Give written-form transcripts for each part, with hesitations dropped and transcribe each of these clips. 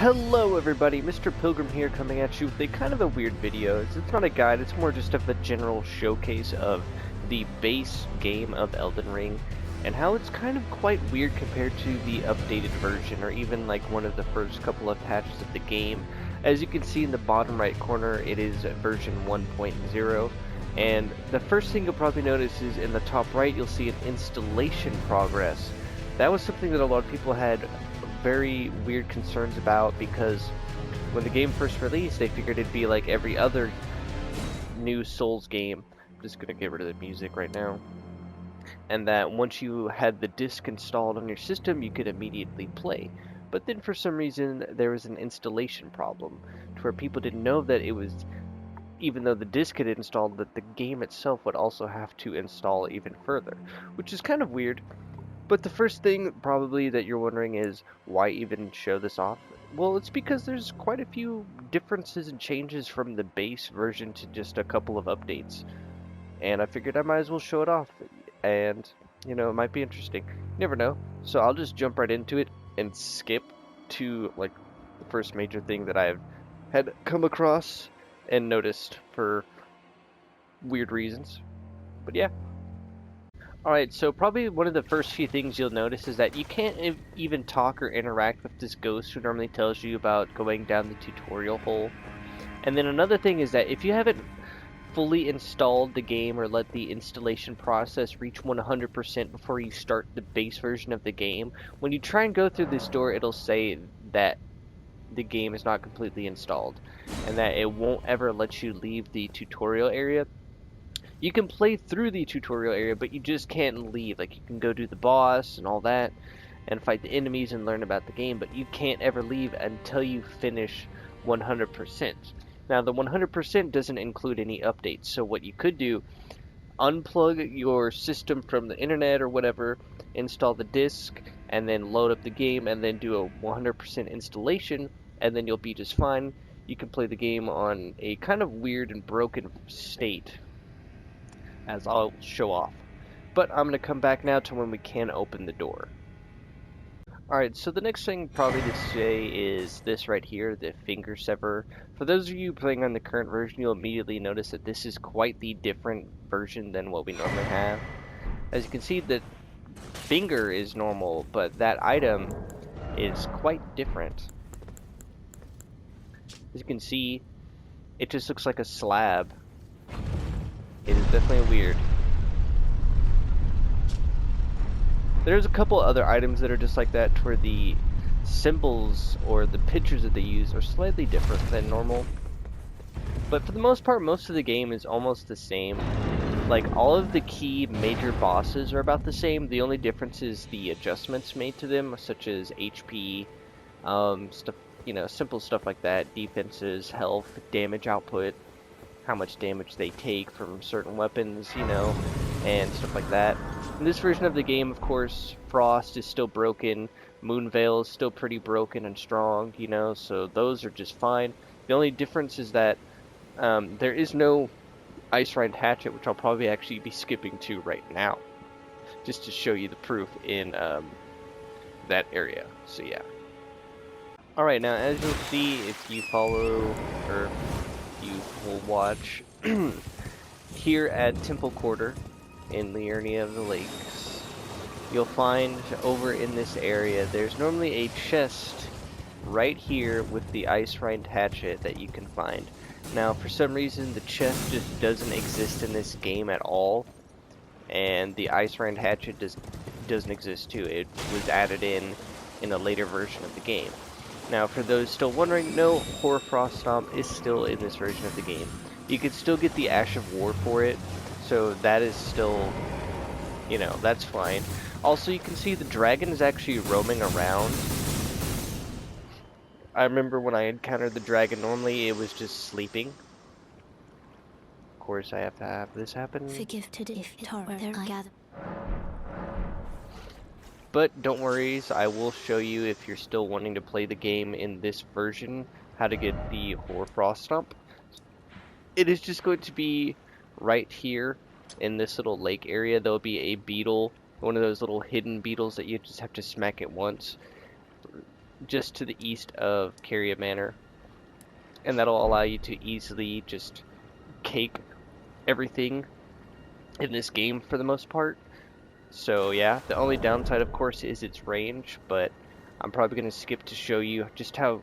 Hello everybody, Mr. Pilgrim here coming at you with a kind of a weird video. It's not a guide, it's more just of a general showcase of the base game of Elden Ring and how it's kind of quite weird compared to the updated version or even like one of the first couple of patches of the game. As you can see in the bottom right corner, it is version 1.0, and the first thing you'll probably notice is in the top right you'll see an installation progress. That was something that a lot of people had very weird concerns about, because when the game first released they figured it'd be like every other new Souls game. I'm just gonna get rid of the music right now. And that once you had the disc installed on your system you could immediately play. But then for some reason there was an installation problem to where people didn't know that it was, even though the disc had installed, that the game itself would also have to install even further, which is kind of weird. But the first thing probably that you're wondering is, why even show this off? Well, it's because there's quite a few differences and changes from the base version to just a couple of updates. And I figured I might as well show it off. And, you know, it might be interesting. You never know. So I'll just jump right into it and skip to, like, the first major thing that I've had come across and noticed for weird reasons. But yeah. Alright, so probably one of the first few things you'll notice is that you can't even talk or interact with this ghost who normally tells you about going down the tutorial hole. And then another thing is that if you haven't fully installed the game or let the installation process reach 100% before you start the base version of the game, when you try and go through this door it'll say that the game is not completely installed and that it won't ever let you leave the tutorial area. You can play through the tutorial area, but you just can't leave. Like, you can go do the boss and all that, and fight the enemies and learn about the game, but you can't ever leave until you finish 100%. Now, the 100% doesn't include any updates, so what you could do, unplug your system from the internet or whatever, install the disc, and then load up the game, and then do a 100% installation, and then you'll be just fine. You can play the game on a kind of weird and broken state, as I'll show off. But I'm going to come back now to when we can open the door. Alright, so the next thing probably to say is this right here, the finger sever. For those of you playing on the current version, you'll immediately notice that this is quite the different version than what we normally have. As you can see, the finger is normal, but that item is quite different. As you can see, it just looks like a slab. It is definitely weird. There's a couple other items that are just like that, where the symbols or the pictures that they use are slightly different than normal. But for the most part, most of the game is almost the same. Like, all of the key major bosses are about the same. The only difference is the adjustments made to them, such as HP, stuff, you know, simple stuff like that, defenses, health, damage output, how much damage they take from certain weapons, you know, and stuff like that. In this version of the game, of course, Frost is still broken, Moonveil is still pretty broken and strong, you know, so those are just fine. The only difference is that there is no Ice Rind Hatchet, which I'll probably actually be skipping to right now, just to show you the proof in that area, so yeah. Alright, now as you'll see, if you follow, or you will watch here at Temple Quarter in Liurnia of the Lakes, you'll find over in this area there's normally a chest right here with the Ice Rind Hatchet that you can find. Now for some reason the chest just doesn't exist in this game at all, and the Ice Rind Hatchet doesn't exist too. It was added in a later version of the game. Now, for those still wondering, no, Hoarfrost Stomp is still in this version of the game. You can still get the Ash of War for it, so that is still, you know, that's fine. Also, you can see the dragon is actually roaming around. I remember when I encountered the dragon, normally it was just sleeping. Of course, I have to have this happen. But don't worry, I will show you, if you're still wanting to play the game in this version, how to get the Hoarfrost Stomp. It is just going to be right here in this little lake area. There'll be a beetle, one of those little hidden beetles that you just have to smack it once. just to the east of Carrier Manor, and that'll allow you to easily just cake everything in this game for the most part. So yeah, the only downside of course is its range, but I'm probably going to skip to show you just how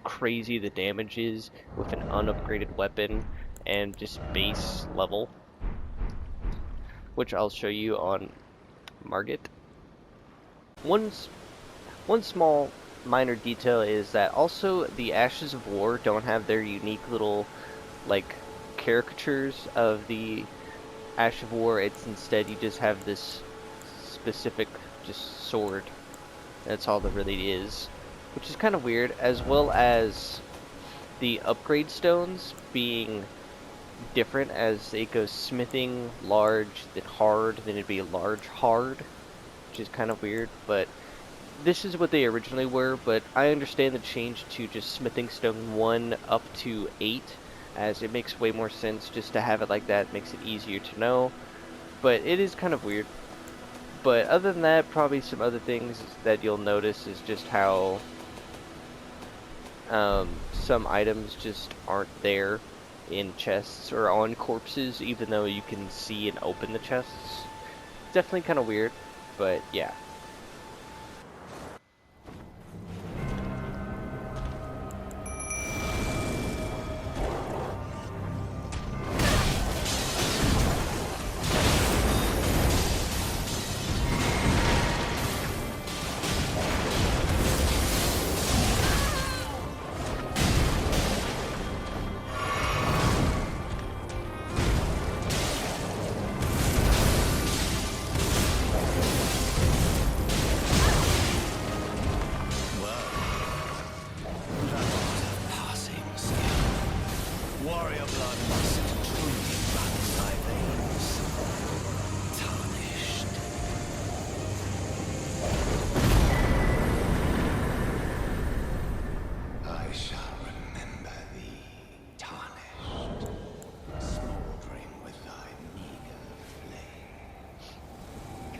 crazy the damage is with an unupgraded weapon and just base level, which I'll show you on Margit. One small minor detail is that also the Ashes of War don't have their unique little like caricatures of the Ash of War. It's instead you just have this specific just sword. That's all that really is, which is kind of weird, as well as the upgrade stones being different as it goes smithing, large, then hard, then it'd be large, hard, which is kind of weird, but this is what they originally were, but I understand the change to just smithing stone 1 up to 8, as it makes way more sense just to have it like that. It makes it easier to know, but it is kind of weird. But other than that, probably some other things that you'll notice is just how some items just aren't there in chests or on corpses, even though you can see and open the chests. Definitely kind of weird, but yeah. Warrior blood must truly run in thy veins. Tarnished. I shall remember thee, tarnished, smoldering with thy meager flame.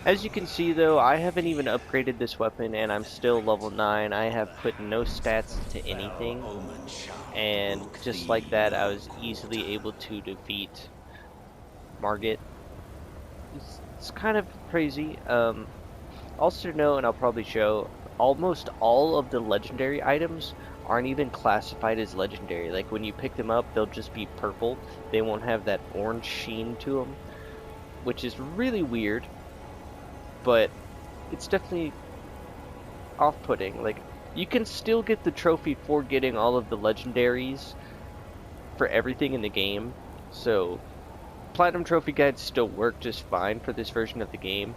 As you can see though, I haven't even upgraded this weapon and I'm still level 9. I have put no stats to anything, and just like that I was easily able to defeat Margit. It's kind of crazy. Also to know, and I'll probably show, almost all of the legendary items aren't even classified as legendary. Like when you pick them up, they'll just be purple. They won't have that orange sheen to them, which is really weird, but it's definitely off-putting. Like, you can still get the trophy for getting all of the legendaries for everything in the game, so Platinum Trophy Guides still work just fine for this version of the game.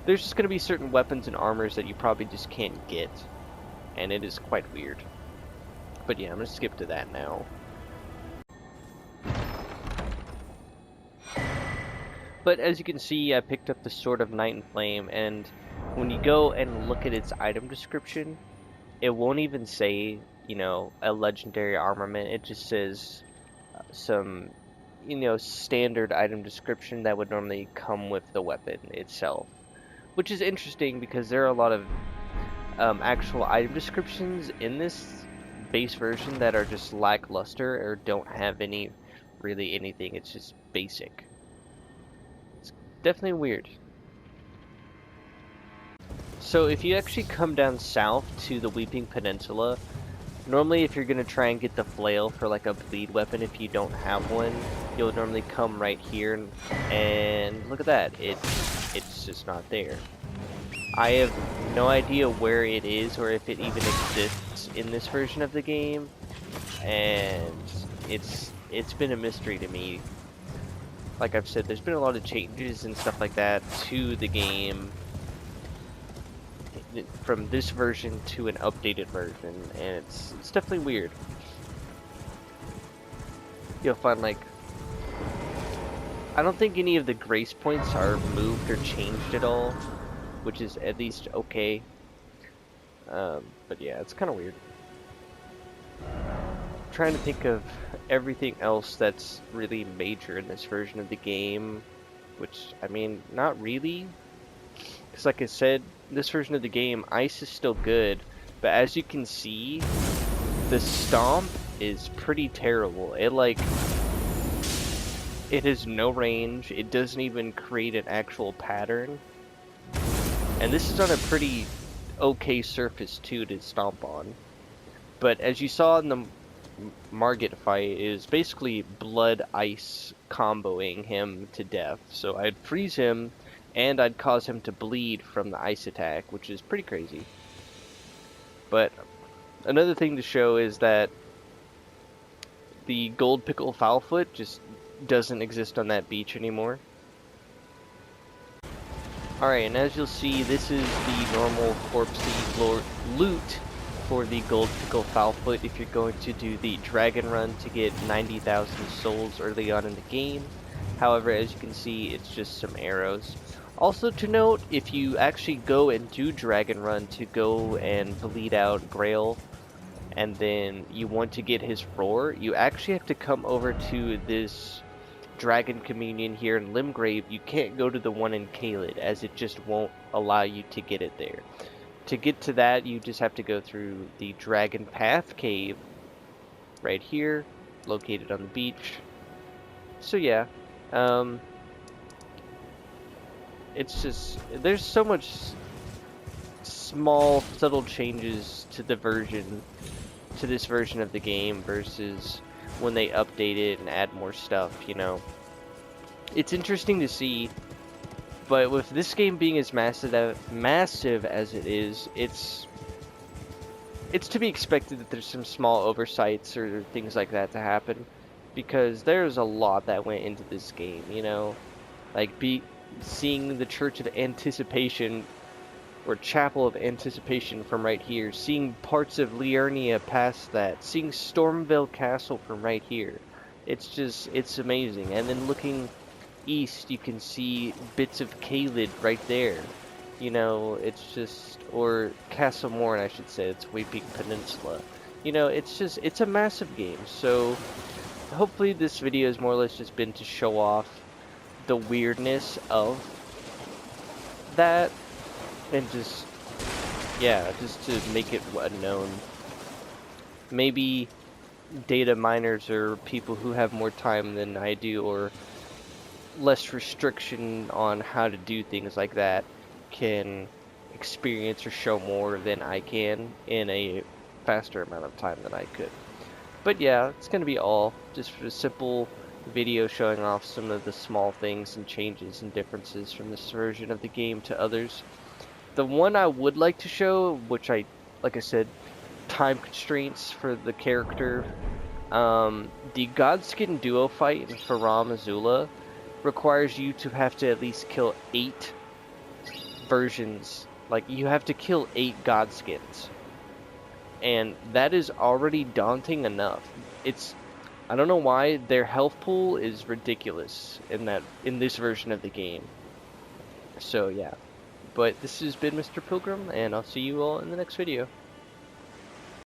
There's just going to be certain weapons and armors that you probably just can't get, and it is quite weird. But yeah, I'm going to skip to that now. But as you can see, I picked up the Sword of Night and Flame, and when you go and look at its item description, it won't even say, you know, a legendary armament. It just says some, you know, standard item description that would normally come with the weapon itself. Which is interesting because there are a lot of actual item descriptions in this base version that are just lackluster or don't have any, really anything. It's just basic. It's definitely weird. So if you actually come down south to the Weeping Peninsula, normally if you're going to try and get the flail for like a bleed weapon, if you don't have one, you'll normally come right here and look at that, it's just not there. I have no idea where it is or if it even exists in this version of the game, and it's been a mystery to me. Like I've said, there's been a lot of changes and stuff like that to the game from this version to an updated version, and it's definitely weird. You'll find, like, I don't think any of the grace points are moved or changed at all, which is at least okay. But yeah, it's kind of weird. I'm trying to think of everything else that's really major in this version of the game, which, I mean, not really. Because like I said, this version of the game, ice is still good, But as you can see, the stomp is pretty terrible. It has no range. It doesn't even create an actual pattern. And this is on a pretty okay surface too to stomp on. But as you saw in the Margit fight, is basically blood ice comboing him to death. So I'd freeze him and I'd cause him to bleed from the ice attack, which is pretty crazy. But another thing to show is that the gold pickle foulfoot just doesn't exist on that beach anymore. Alright, and as you'll see, this is the normal corpsey loot for the gold pickle foulfoot if you're going to do the dragon run to get 90,000 souls early on in the game. However, as you can see, it's just some arrows. Also to note, if you actually go and do dragon run to go and bleed out Grail, and then you want to get his roar, you actually have to come over to this dragon communion here in Limgrave. You can't go to the one in Caelid, as it just won't allow you to get it there. To get to that, you just have to go through the Dragon Path cave right here, located on the beach. So yeah, it's just, there's so much small, subtle changes to the version, to this version of the game versus when they update it and add more stuff, you know. It's interesting to see, but with this game being as massive as it is, it's to be expected that there's some small oversights or things like that to happen, because there's a lot that went into this game, you know. Like seeing the Church of Anticipation, or Chapel of Anticipation from right here, seeing parts of Liurnia past that, seeing Stormvale Castle from right here. It's just, it's amazing. And then looking east, you can see bits of Caelid right there. You know, it's just, or Castle Morn, I should say, it's Way Peak Peninsula. You know, it's just, it's a massive game. So hopefully this video has more or less just been to show off the weirdness of that, and just, yeah, just to make it unknown. Maybe data miners or people who have more time than I do, or less restriction on how to do things like that, can experience or show more than I can in a faster amount of time than I could. But yeah, it's going to be all just a simple video showing off some of the small things and changes and differences from this version of the game to others. The one I would like to show, which like I said, time constraints for the character, the Godskin duo fight in Faram Azula requires you to have to at least kill 8 versions. Like, you have to kill 8 Godskins. And that is already daunting enough. I don't know why their health pool is ridiculous in this version of the game. So yeah. But this has been Mr. Pilgrim, and I'll see you all in the next video.